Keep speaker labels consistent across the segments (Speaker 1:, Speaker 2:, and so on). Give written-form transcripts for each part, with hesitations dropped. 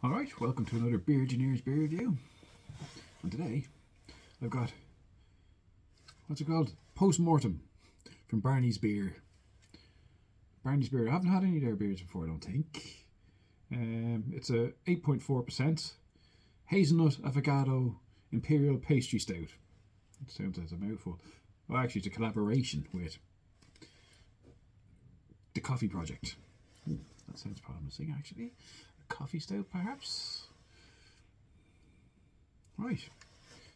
Speaker 1: Alright, welcome to another Beer-Gineers beer review. And today, I've got, what's it called? Mortem from Barney's Beer. Barney's Beer, I haven't had any of their beers before, I don't think. It's a 8.4% hazelnut avocado imperial pastry stout. It sounds like a mouthful. Well, actually, it's a collaboration with the Coffee Project. Ooh, that sounds promising, actually. A coffee stout, perhaps? Right.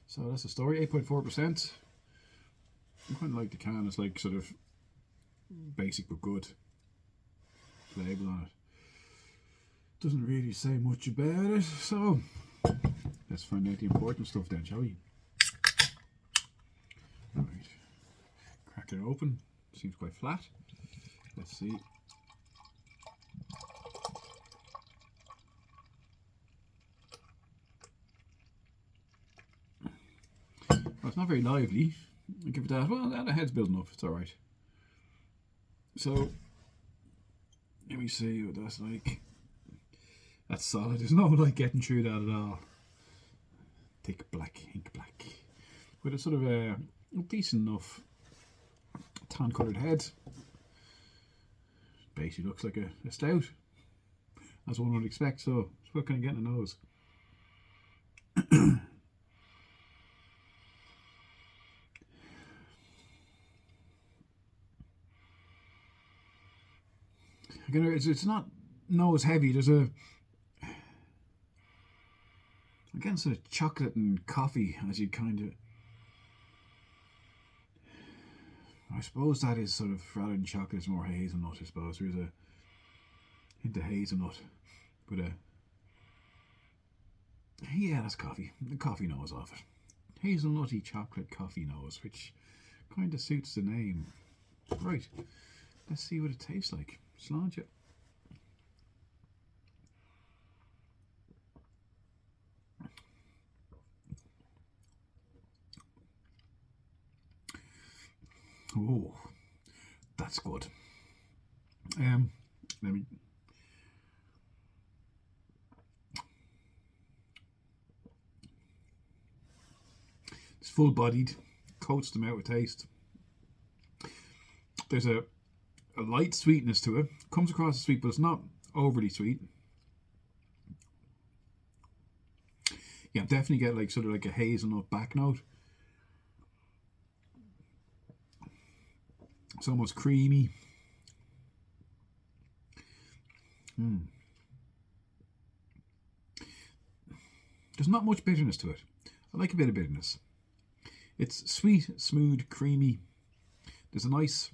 Speaker 1: So that's the story. 8.4%. I quite like the can. It's like sort of basic but good. Label on it. Doesn't really say much about it. So let's find out the important stuff then, shall we? Right. Crack it open. Seems quite flat. Let's see. Well, it's not very lively. I'll give it that. Well, the head's building up. It's alright. So, let me see what that's like. That's solid. There's no like getting through that at all. Thick black, ink black. With a sort of a decent enough tan coloured head. Basically looks like a stout, as one would expect. So, it's what can I get in the nose? It's not nose heavy. There's a again sort of chocolate and coffee, as you kind of. I suppose that is sort of, rather than chocolate, it's more hazelnut. I suppose there's a hint of hazelnut, but yeah, that's coffee. The coffee nose of it. Hazelnutty chocolate coffee nose, which kind of suits the name. Right, let's see what it tastes like. Sláinte. Oh, that's good. Let me. It's full-bodied, coats them out with taste. There's a light sweetness to it. Comes across as sweet, but it's not overly sweet. Yeah, definitely get like sort of like a hazelnut back note. It's almost creamy. There's not much bitterness to it. I like a bit of bitterness. It's sweet, smooth, creamy. There's a nice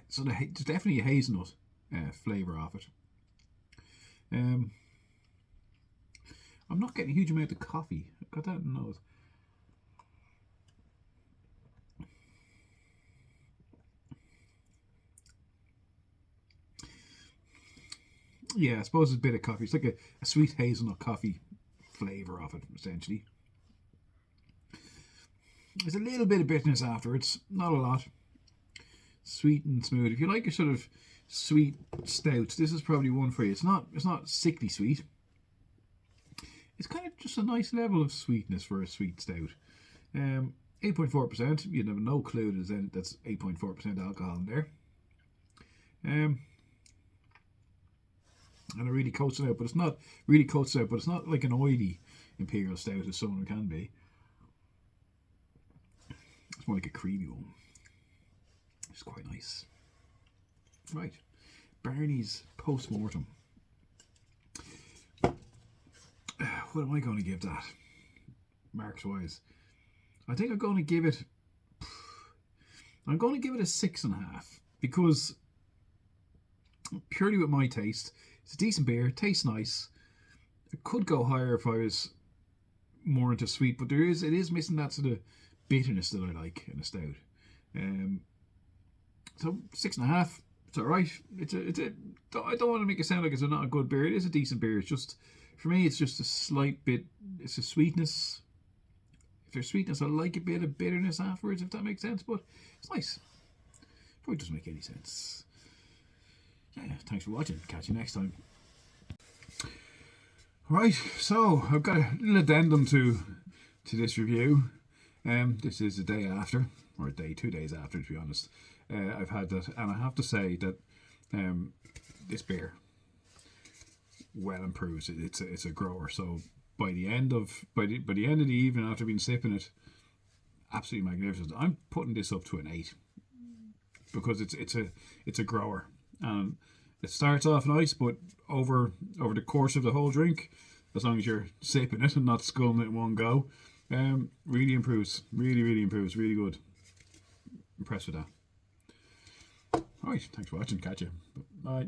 Speaker 1: sort of, there's definitely a hazelnut flavour of it. I'm not getting a huge amount of coffee. I've got that in the nose. Yeah, I suppose it's a bit of coffee. It's like a sweet hazelnut coffee flavour of it, essentially. There's a little bit of bitterness afterwards, not a lot. Sweet and smooth. If you like your sort of sweet stouts, this is probably one for you. It's not sickly sweet. It's kind of just a nice level of sweetness for a sweet stout. 8.4%. You'd have no clue that's 8.4% alcohol in there. And it really coats it out, but it's not really coats it out, but it's not like an oily imperial stout as some can be. It's more like a creamy one. It's quite nice. Right, Barney's Post-Mortem. What am I going to give that? Marks wise, I think I'm going to give it. I'm going to give it a 6.5 because purely with my taste, it's a decent beer. Tastes nice. It could go higher if I was more into sweet, but it is missing that sort of bitterness that I like in a stout. So 6.5. It's alright. I don't want to make it sound like it's not a good beer. It is a decent beer. It's just, for me, it's just a slight bit. It's a sweetness. If there's sweetness, I like a bit of bitterness afterwards, if that makes sense. But it's nice. Probably doesn't make any sense. Thanks for watching. Catch you next time. Right, so I've got a little addendum to this review. This is the day after, or 2 days after, to be honest. I've had that, and I have to say that this beer well improves. It's a grower. So by the end of the evening, after being sipping it, absolutely magnificent. I'm putting this up to an 8 because it's a grower. It starts off nice, but over the course of the whole drink, as long as you're sipping it and not sculling it in one go, really improves. Really improves. Really good. Impressed with that. Alright, thanks for watching. Catch you. Bye.